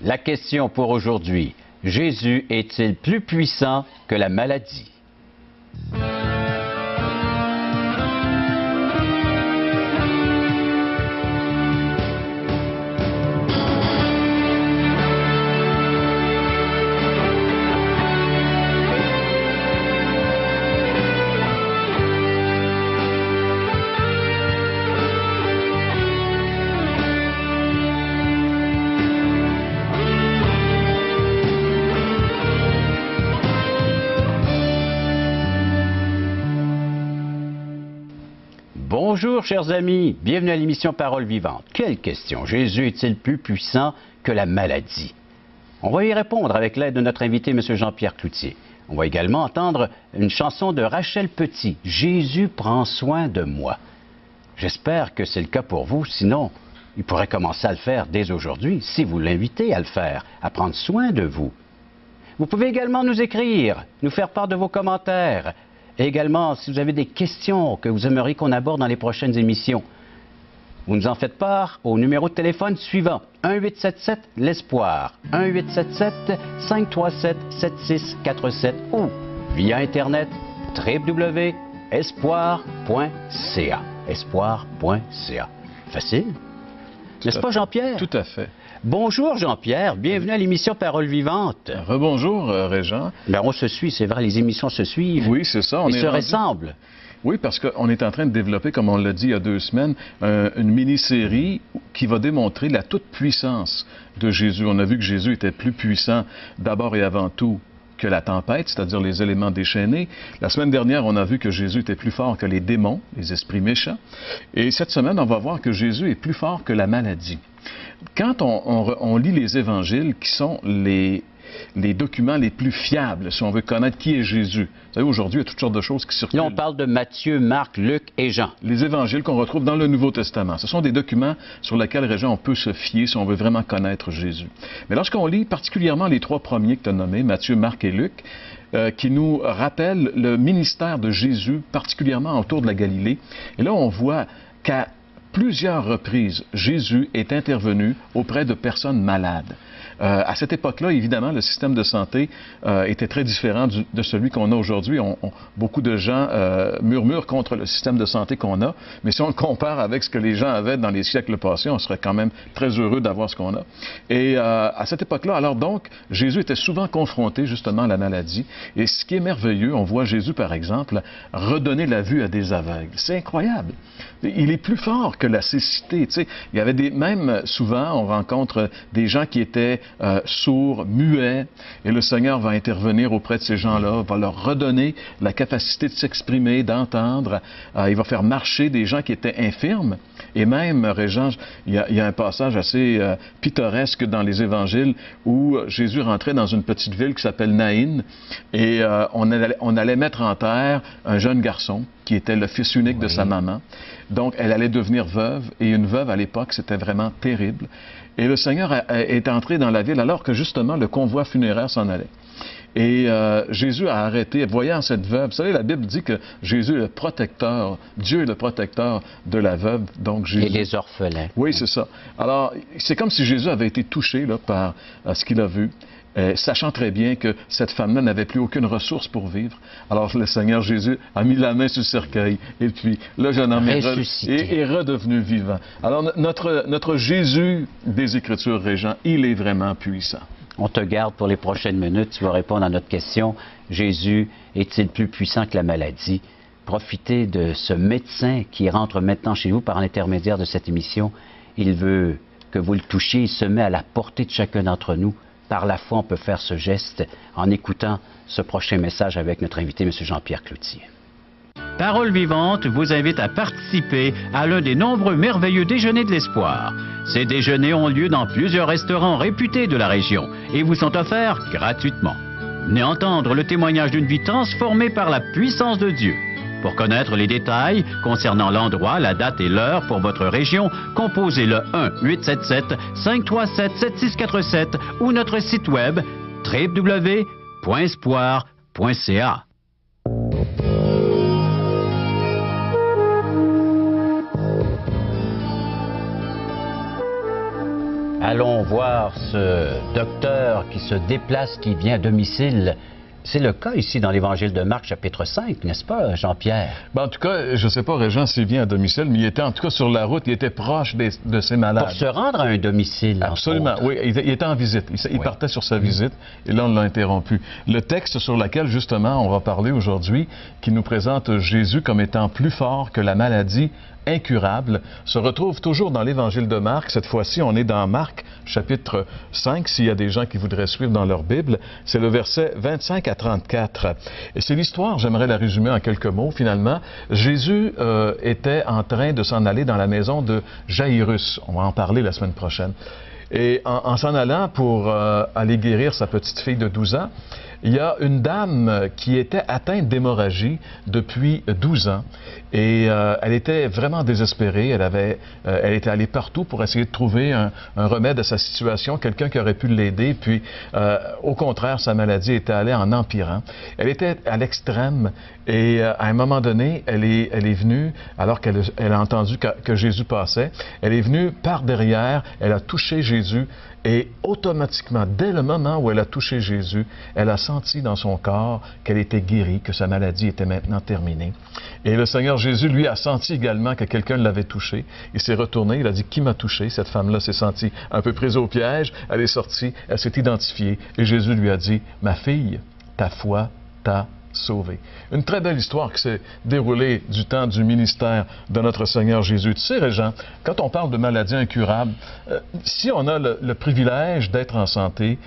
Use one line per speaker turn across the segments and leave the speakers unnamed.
La question pour aujourd'hui, Jésus est-il plus puissant que la maladie? Bonjour chers amis, bienvenue à l'émission Parole vivante. Quelle question! Jésus est-il plus puissant que la maladie? On va y répondre avec l'aide de notre invité, M. Jean-Pierre Cloutier. On va également entendre une chanson de Rachel Petit, « Jésus prend soin de moi ». J'espère que c'est le cas pour vous, sinon il pourrait commencer à le faire dès aujourd'hui, si vous l'invitez à le faire, à prendre soin de vous. Vous pouvez également nous écrire, nous faire part de vos commentaires. Et également, si vous avez des questions que vous aimeriez qu'on aborde dans les prochaines émissions, vous nous en faites part au numéro de téléphone suivant, 1-877-L'Espoir, 1-877-537-7647 ou via Internet www.espoir.ca. Espoir.ca. Facile? N'est-ce pas, Jean-Pierre?
Tout à fait.
Bonjour Jean-Pierre, bienvenue à l'émission Parole vivante.
Rebonjour Régent.
Ben, on se suit, c'est vrai, les émissions se suivent.
Oui, c'est ça.
Ils se ressemblent.
Oui, parce qu'on est en train de développer, comme on l'a dit il y a 2 semaines, une mini-série qui va démontrer la toute-puissance de Jésus. On a vu que Jésus était plus puissant d'abord et avant tout que la tempête, c'est-à-dire les éléments déchaînés. La semaine dernière, on a vu que Jésus était plus fort que les démons, les esprits méchants. Et cette semaine, on va voir que Jésus est plus fort que la maladie. Quand on lit les évangiles, qui sont les documents les plus fiables, si on veut connaître qui est Jésus. Vous savez, aujourd'hui, il y a toutes sortes de choses qui circulent.
Là, on parle de Matthieu, Marc, Luc et Jean.
Les évangiles qu'on retrouve dans le Nouveau Testament. Ce sont des documents sur lesquels, Régent, on peut se fier si on veut vraiment connaître Jésus. Mais lorsqu'on lit particulièrement les 3 premiers que tu as nommés, Matthieu, Marc et Luc, qui nous rappellent le ministère de Jésus, particulièrement autour de la Galilée, et là, on voit qu'à plusieurs reprises, Jésus est intervenu auprès de personnes malades. À cette époque-là, évidemment, le système de santé était très différent de celui qu'on a aujourd'hui. Beaucoup de gens murmurent contre le système de santé qu'on a, mais si on le compare avec ce que les gens avaient dans les siècles passés, on serait quand même très heureux d'avoir ce qu'on a. Et à cette époque-là, alors donc, Jésus était souvent confronté justement à la maladie. Et ce qui est merveilleux, on voit Jésus, par exemple, redonner la vue à des aveugles. C'est incroyable. Il est plus fort que la cécité. Tu sais, il y avait même souvent, on rencontre des gens qui étaient sourds, muets, et le Seigneur va intervenir auprès de ces gens-là, va leur redonner la capacité de s'exprimer, d'entendre. Il va faire marcher des gens qui étaient infirmes. Et même, Régent, il y a un passage assez pittoresque dans les évangiles où Jésus rentrait dans une petite ville qui s'appelle Naïn, et on allait mettre en terre un jeune garçon qui était le fils unique de sa maman. Donc, elle allait devenir veuve, et une veuve, à l'époque, c'était vraiment terrible. Et le Seigneur est entré dans la ville alors que, justement, le convoi funéraire s'en allait. Et Jésus a arrêté, voyant cette veuve. Vous savez, la Bible dit que Jésus est le protecteur, Dieu est le protecteur de la veuve, donc Jésus...
Et les orphelins.
Oui, c'est ça. Alors, c'est comme si Jésus avait été touché là, par ce qu'il a vu. Sachant très bien que cette femme-là n'avait plus aucune ressource pour vivre. Alors le Seigneur Jésus a mis la main sur le cercueil, et puis le jeune homme est redevenu vivant. Alors notre Jésus des Écritures, Régent, il est vraiment puissant.
On te garde pour les prochaines minutes, tu vas répondre à notre question. Jésus est-il plus puissant que la maladie? Profitez de ce médecin qui rentre maintenant chez vous par l'intermédiaire de cette émission. Il veut que vous le touchiez, il se met à la portée de chacun d'entre nous. Par la foi, on peut faire ce geste en écoutant ce prochain message avec notre invité, M. Jean-Pierre Cloutier. Parole vivante vous invite à participer à l'un des nombreux merveilleux déjeuners de l'espoir. Ces déjeuners ont lieu dans plusieurs restaurants réputés de la région et vous sont offerts gratuitement. Venez entendre le témoignage d'une vie transformée par la puissance de Dieu. Pour connaître les détails concernant l'endroit, la date et l'heure pour votre région, composez le 1-877-537-7647 ou notre site web www.espoir.ca. allons voir ce docteur qui se déplace, qui vient à domicile. C'est le cas ici dans l'Évangile de Marc, chapitre 5, n'est-ce pas, Jean-Pierre?
Ben, en tout cas, je ne sais pas, Régent, s'il vient à domicile, mais il était en tout cas sur la route, il était proche de ses malades.
Pour se rendre à un domicile.
Absolument, oui. Il était en visite. Il partait sur sa visite, et là, on l'a interrompu. Le texte sur lequel, justement, on va parler aujourd'hui, qui nous présente Jésus comme étant plus fort que la maladie incurable, se retrouve toujours dans l'Évangile de Marc. Cette fois-ci, on est dans Marc, chapitre 5, s'il y a des gens qui voudraient suivre dans leur Bible. C'est le verset 25 à 34. Et c'est l'histoire, j'aimerais la résumer en quelques mots, finalement. Jésus était en train de s'en aller dans la maison de Jairus. On va en parler la semaine prochaine. Et en s'en allant pour aller guérir sa petite fille de 12 ans, il y a une dame qui était atteinte d'hémorragie depuis 12 ans et elle était vraiment désespérée. Elle était allée partout pour essayer de trouver un remède à sa situation, quelqu'un qui aurait pu l'aider. Puis, au contraire, sa maladie était allée en empirant. Elle était à l'extrême et à un moment donné, elle est venue, alors qu'elle a entendu que Jésus passait, elle est venue par derrière, elle a touché Jésus. Et automatiquement, dès le moment où elle a touché Jésus, elle a senti dans son corps qu'elle était guérie, que sa maladie était maintenant terminée. Et le Seigneur Jésus, lui, a senti également que quelqu'un l'avait touché. Il s'est retourné, il a dit « Qui m'a touché ?» Cette femme-là s'est sentie un peu prise au piège, elle est sortie, elle s'est identifiée. Et Jésus lui a dit « Ma fille, ta foi t'a sauvé. » Une très belle histoire qui s'est déroulée du temps du ministère de notre Seigneur Jésus. Tu sais, Régent, quand on parle de maladies incurables, si on a le privilège d'être en santé,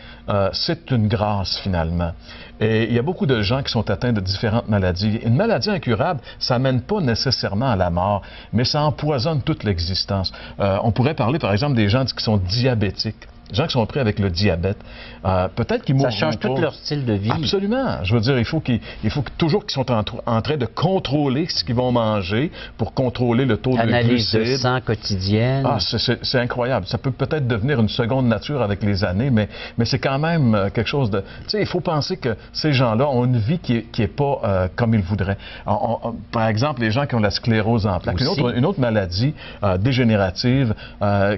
c'est une grâce finalement. Et il y a beaucoup de gens qui sont atteints de différentes maladies. Une maladie incurable, ça mène pas nécessairement à la mort, mais ça empoisonne toute l'existence. On pourrait parler, par exemple, des gens qui sont diabétiques. Les gens qui sont pris avec le diabète, peut-être qu'ils mourront.
Ça change tout leur style de vie.
Absolument. Je veux dire, il faut toujours qu'ils sont en train de contrôler ce qu'ils vont manger pour contrôler le taux de glucides.
Analyse de sang quotidienne.
Ah, c'est incroyable. Ça peut peut-être devenir une seconde nature avec les années, mais c'est quand même quelque chose de... Tu sais, il faut penser que ces gens-là ont une vie qui est pas comme ils voudraient. Par exemple, les gens qui ont la sclérose en plaques, une autre maladie dégénérative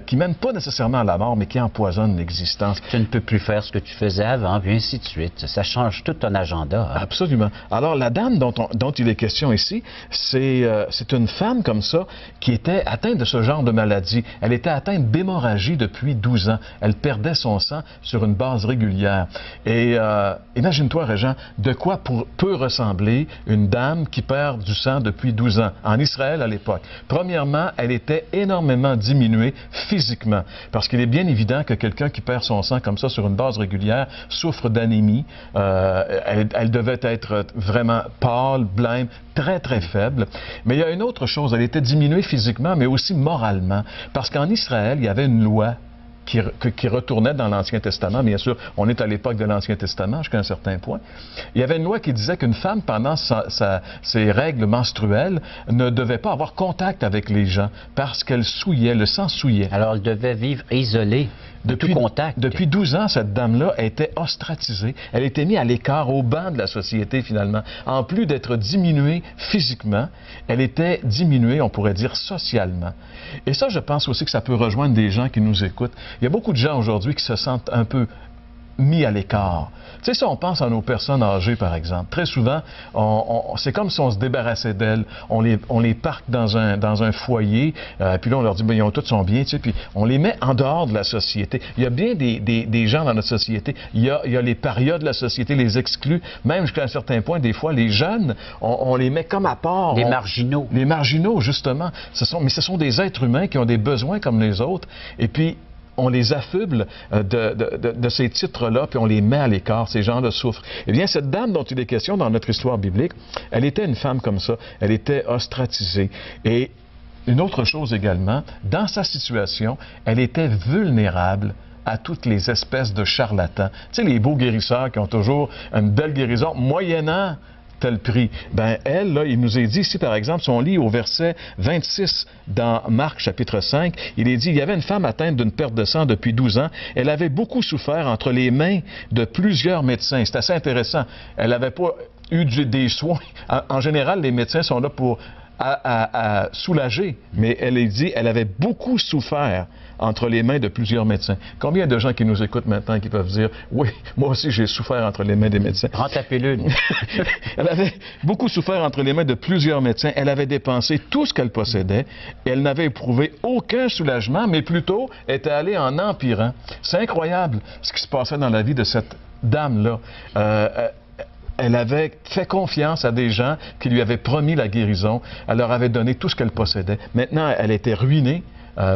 qui mène pas nécessairement à la mort, mais qui empoisonne l'existence.
Tu ne peux plus faire ce que tu faisais avant, puis ainsi de suite. Ça change tout ton agenda. Hein?
Absolument. Alors, la dame dont il est question ici, c'est une femme comme ça qui était atteinte de ce genre de maladie. Elle était atteinte d'hémorragie depuis 12 ans. Elle perdait son sang sur une base régulière. Et imagine-toi, Régent, de quoi peut ressembler une dame qui perd du sang depuis 12 ans en Israël à l'époque. Premièrement, elle était énormément diminuée physiquement, parce qu'il est bien évident que quelqu'un qui perd son sang comme ça sur une base régulière souffre d'anémie. Elle devait être vraiment pâle, blême, très, très faible. Mais il y a une autre chose, elle était diminuée physiquement, mais aussi moralement. Parce qu'en Israël, il y avait une loi qui retournait dans l'Ancien Testament. Bien sûr, on est à l'époque de l'Ancien Testament jusqu'à un certain point. Il y avait une loi qui disait qu'une femme, pendant ses règles menstruelles, ne devait pas avoir contact avec les gens parce qu'elle souillait, le sang souillait.
Alors, elle devait vivre isolée de tout contact.
Depuis 12 ans, cette dame-là était ostracisée. Elle était mise à l'écart, au banc de la société, finalement. En plus d'être diminuée physiquement, elle était diminuée, on pourrait dire, socialement. Et ça, je pense aussi que ça peut rejoindre des gens qui nous écoutent. Il y a beaucoup de gens aujourd'hui qui se sentent un peu mis à l'écart. Tu sais, si on pense à nos personnes âgées, par exemple, très souvent, c'est comme si on se débarrassait d'elles. On les parque dans un foyer, puis là, on leur dit, ils ont tous son bien, tu sais, puis on les met en dehors de la société. Il y a bien des gens dans notre société. Il y a les parias de la société, les exclus. Même jusqu'à un certain point, des fois, les jeunes, on les met comme à part.
Les marginaux.
Les marginaux, justement. Mais ce sont des êtres humains qui ont des besoins comme les autres. Et puis, on les affuble de ces titres-là, puis on les met à l'écart. Ces gens-là souffrent. Eh bien, cette dame dont il est question dans notre histoire biblique, elle était une femme comme ça. Elle était ostracisée. Et une autre chose également, dans sa situation, elle était vulnérable à toutes les espèces de charlatans. Tu sais, les beaux guérisseurs qui ont toujours une belle guérison, moyennant tel prix. Ben elle, là, il nous est dit ici, par exemple, si on lit au verset 26 dans Marc, chapitre 5, il est dit, il y avait une femme atteinte d'une perte de sang depuis 12 ans. Elle avait beaucoup souffert entre les mains de plusieurs médecins. C'est assez intéressant. Elle n'avait pas eu des soins. En général, les médecins sont là pour à soulager, mais elle dit elle avait beaucoup souffert entre les mains de plusieurs médecins. Combien de gens qui nous écoutent maintenant qui peuvent dire « Oui, moi aussi j'ai souffert entre les mains des médecins. »
Prends ta pilule.
Elle avait beaucoup souffert entre les mains de plusieurs médecins. Elle avait dépensé tout ce qu'elle possédait. Elle n'avait éprouvé aucun soulagement, mais plutôt était allée en empirant. C'est incroyable ce qui se passait dans la vie de cette dame-là. Elle avait fait confiance à des gens qui lui avaient promis la guérison. Elle leur avait donné tout ce qu'elle possédait. Maintenant, elle était ruinée.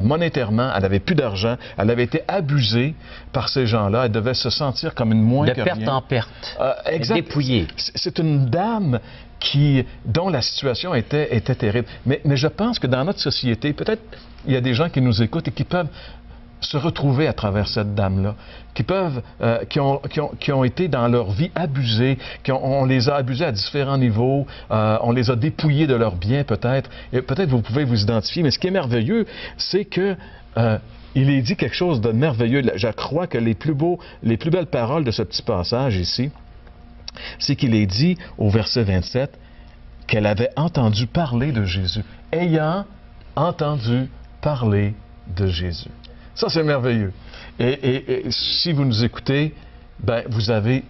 Monétairement, elle n'avait plus d'argent, elle avait été abusée par ces gens-là, elle devait se sentir comme une moins que rien.
De perte en perte,
exact.
Dépouillée.
C'est une dame dont la situation était terrible. Mais je pense que dans notre société, peut-être il y a des gens qui nous écoutent et qui peuvent se retrouver à travers cette dame-là, qui ont été dans leur vie abusés, on les a abusés à différents niveaux, on les a dépouillés de leurs biens peut-être, et peut-être vous pouvez vous identifier, mais ce qui est merveilleux, c'est que il est dit quelque chose de merveilleux. Je crois que les plus belles paroles de ce petit passage ici, c'est qu'il est dit au verset 27 qu'elle avait entendu parler de Jésus, ayant entendu parler de Jésus. Ça, c'est merveilleux. Et si vous nous écoutez, ben, vous avez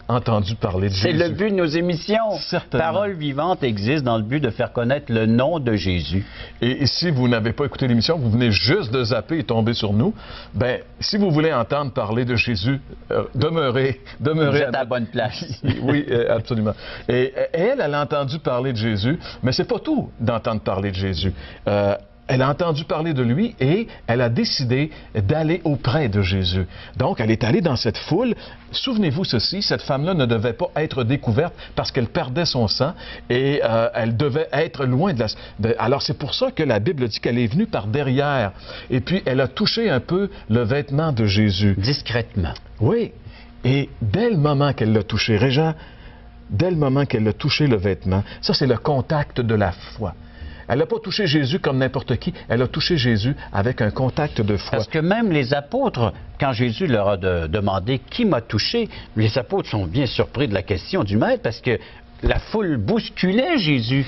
entendu parler de Jésus.
C'est le but de nos émissions.
Certainement.
Parole vivante existe dans le but de faire connaître le nom de Jésus.
Et si vous n'avez pas écouté l'émission, vous venez juste de zapper et tomber sur nous, ben, si vous voulez entendre parler de Jésus, demeurez
Vous êtes à la bonne place.
Oui, absolument. Et elle a entendu parler de Jésus, mais c'est pas tout d'entendre parler de Jésus. Elle a entendu parler de lui et elle a décidé d'aller auprès de Jésus. Donc, elle est allée dans cette foule. Souvenez-vous ceci, cette femme-là ne devait pas être découverte parce qu'elle perdait son sang et elle devait être loin de la... Alors, c'est pour ça que la Bible dit qu'elle est venue par derrière. Et puis, elle a touché un peu le vêtement de Jésus.
Discrètement.
Oui. Et dès le moment qu'elle l'a touché, Régent, dès le moment qu'elle a touché le vêtement, ça, c'est le contact de la foi. Elle n'a pas touché Jésus comme n'importe qui, elle a touché Jésus avec un contact de foi.
Parce que même les apôtres, quand Jésus leur a demandé « Qui m'a touché ?», les apôtres sont bien surpris de la question du Maître parce que la foule bousculait Jésus.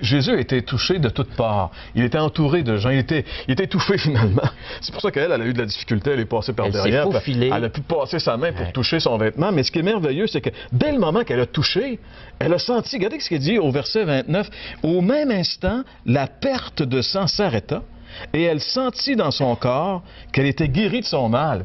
Jésus a été touché de toutes parts. Il était entouré de gens. Il était étouffé finalement. C'est pour ça qu'elle a eu de la difficulté. Elle est passée par derrière. Elle a pu passer sa main pour toucher son vêtement. Mais ce qui est merveilleux, c'est que dès le moment qu'elle a touché, elle a senti, regardez ce qu'il dit au verset 29, « Au même instant, la perte de sang s'arrêta. Et elle sentit dans son corps qu'elle était guérie de son mal. »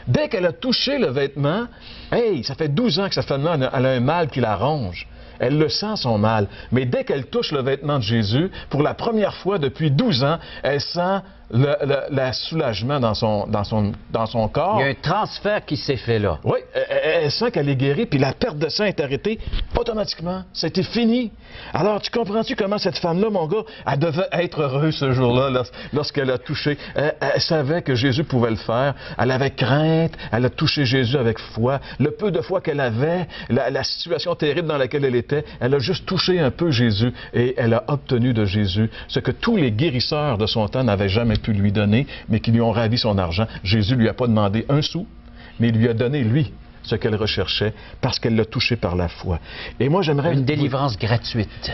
Dès qu'elle a touché le vêtement, hey, ça fait 12 ans que cette femme-là, elle a un mal qui la ronge. Elle le sent, son mal. Mais dès qu'elle touche le vêtement de Jésus, pour la première fois depuis 12 ans, elle sent le soulagement dans son corps.
Il y a un transfert qui s'est fait là.
Oui, elle sent qu'elle est guérie, puis la perte de sang est arrêtée automatiquement. C'était fini. Alors, tu comprends-tu comment cette femme-là, mon gars, elle devait être heureuse ce jour-là, lorsqu'elle a touché. Elle savait que Jésus pouvait le faire. Elle avait crainte. Elle a touché Jésus avec foi. Le peu de foi qu'elle avait, la situation terrible dans laquelle elle était, elle a juste touché un peu Jésus et elle a obtenu de Jésus ce que tous les guérisseurs de son temps n'avaient jamais pu lui donner, mais qui lui ont ravi son argent. Jésus lui a pas demandé un sou, mais il lui a donné, lui, ce qu'elle recherchait, parce qu'elle l'a touché par la foi. Et moi, j'aimerais...
Une délivrance gratuite.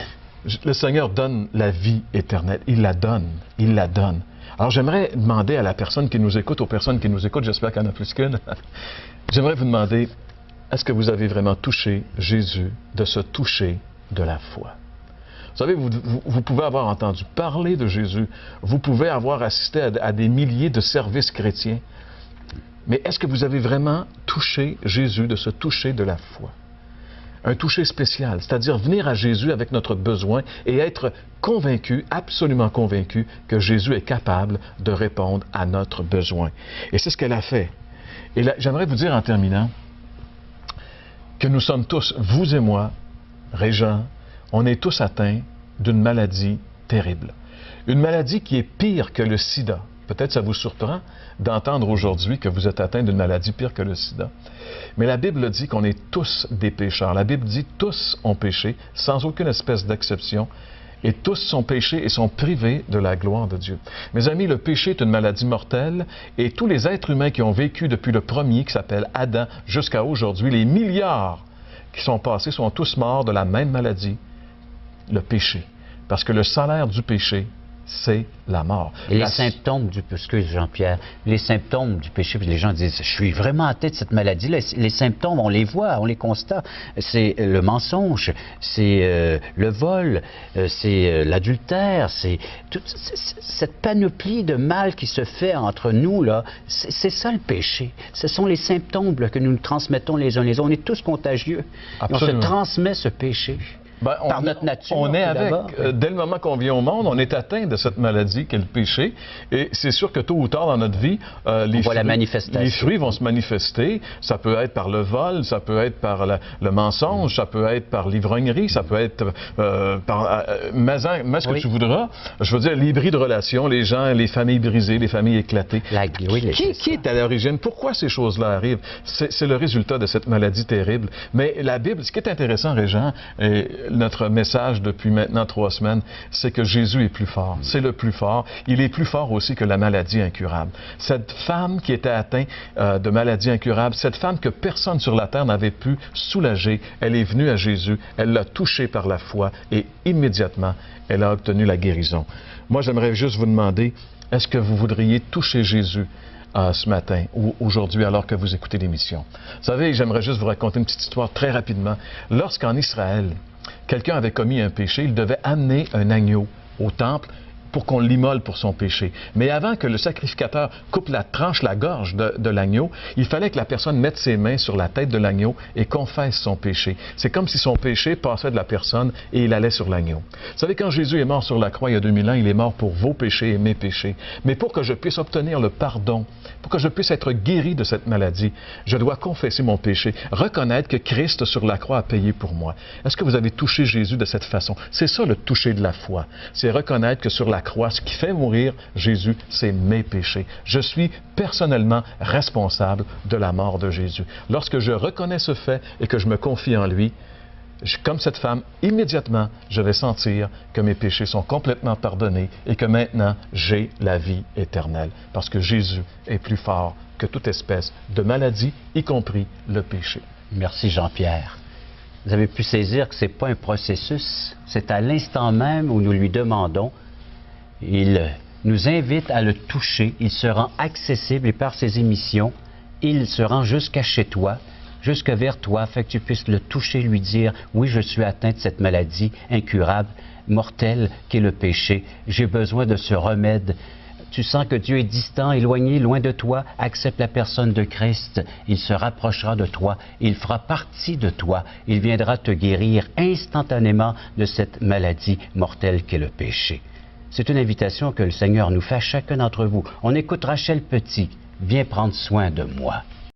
Le Seigneur donne la vie éternelle. Il la donne. Il la donne. Alors, j'aimerais demander à la personne qui nous écoute, aux personnes qui nous écoutent, j'espère qu'il y en a plus qu'une, j'aimerais vous demander, est-ce que vous avez vraiment touché Jésus de se toucher de la foi? Vous savez, vous pouvez avoir entendu parler de Jésus, vous pouvez avoir assisté à des milliers de services chrétiens, mais est-ce que vous avez vraiment touché Jésus de se toucher de la foi? Un toucher spécial, c'est-à-dire venir à Jésus avec notre besoin et être convaincu, absolument convaincu, que Jésus est capable de répondre à notre besoin. Et c'est ce qu'elle a fait. Et là, j'aimerais vous dire en terminant que nous sommes tous, vous et moi, Régent, on est tous atteints d'une maladie terrible. Une maladie qui est pire que le sida. Peut-être ça vous surprend d'entendre aujourd'hui que vous êtes atteint d'une maladie pire que le sida. Mais la Bible dit qu'on est tous des pécheurs. La Bible dit tous ont péché, sans aucune espèce d'exception, et tous sont péchés et sont privés de la gloire de Dieu. Mes amis, le péché est une maladie mortelle, et tous les êtres humains qui ont vécu depuis le premier, qui s'appelle Adam, jusqu'à aujourd'hui, les milliards qui sont passés sont tous morts de la même maladie, le péché. Parce que le salaire du péché, c'est la mort.
Et les symptômes du péché, excuse Jean-Pierre, les symptômes du péché, puis les gens disent, je suis vraiment atteint de cette maladie-là. Les symptômes, on les voit, on les constate. C'est le mensonge, c'est le vol, c'est l'adultère, c'est toute cette panoplie de mal qui se fait entre nous, là. C'est ça le péché. Ce sont les symptômes là, que nous nous transmettons les uns les autres. On est tous contagieux. Et on se transmet ce péché.
Ben,
par notre nature.
On est avec, dès le moment qu'on vient au monde, on est atteint de cette maladie qu'est le péché. Et c'est sûr que tôt ou tard dans notre vie, les fruits vont se manifester. Ça peut être par le vol, ça peut être par le mensonge, ça peut être par l'ivrognerie, ça peut être par mais ce que tu voudras. Je veux dire, les bris de relations, les gens, les familles brisées, les familles éclatées. Qui est à l'origine? Pourquoi ces choses-là arrivent? C'est le résultat de cette maladie terrible. Mais la Bible, ce qui est intéressant, Régent, notre message depuis maintenant 3 semaines, c'est que Jésus est plus fort. C'est le plus fort. Il est plus fort aussi que la maladie incurable. Cette femme qui était atteinte de maladie incurable, cette femme que personne sur la terre n'avait pu soulager, elle est venue à Jésus, elle l'a touché par la foi et immédiatement, elle a obtenu la guérison. Moi, j'aimerais juste vous demander, est-ce que vous voudriez toucher Jésus ce matin ou aujourd'hui alors que vous écoutez l'émission? Vous savez, j'aimerais juste vous raconter une petite histoire très rapidement. Lorsqu'en Israël, quelqu'un avait commis un péché, il devait amener un agneau au temple pour qu'on l'immole pour son péché. Mais avant que le sacrificateur tranche la gorge de l'agneau, il fallait que la personne mette ses mains sur la tête de l'agneau et confesse son péché. C'est comme si son péché passait de la personne et il allait sur l'agneau. Vous savez, quand Jésus est mort sur la croix il y a 2000 ans, il est mort pour vos péchés et mes péchés. Mais pour que je puisse obtenir le pardon, pour que je puisse être guéri de cette maladie, je dois confesser mon péché, reconnaître que Christ sur la croix a payé pour moi. Est-ce que vous avez touché Jésus de cette façon? C'est ça le toucher de la foi. C'est reconnaître que sur la croix, ce qui fait mourir Jésus, c'est mes péchés. Je suis personnellement responsable de la mort de Jésus. Lorsque je reconnais ce fait et que je me confie en lui, comme cette femme, immédiatement, je vais sentir que mes péchés sont complètement pardonnés et que maintenant, j'ai la vie éternelle. Parce que Jésus est plus fort que toute espèce de maladie, y compris le péché.
Merci Jean-Pierre. Vous avez pu saisir que ce n'est pas un processus, c'est à l'instant même où nous lui demandons. Il nous invite à le toucher, il se rend accessible et par ses émissions, il se rend jusqu'à chez toi, jusque vers toi, afin que tu puisses le toucher, lui dire « Oui, je suis atteint de cette maladie incurable, mortelle, qui est le péché. J'ai besoin de ce remède. » Tu sens que Dieu est distant, éloigné, loin de toi, accepte la personne de Christ. Il se rapprochera de toi, il fera partie de toi, il viendra te guérir instantanément de cette maladie mortelle qu'est le péché. C'est une invitation que le Seigneur nous fait à chacun d'entre vous. On écoute Rachel Petit. Viens prendre soin de moi.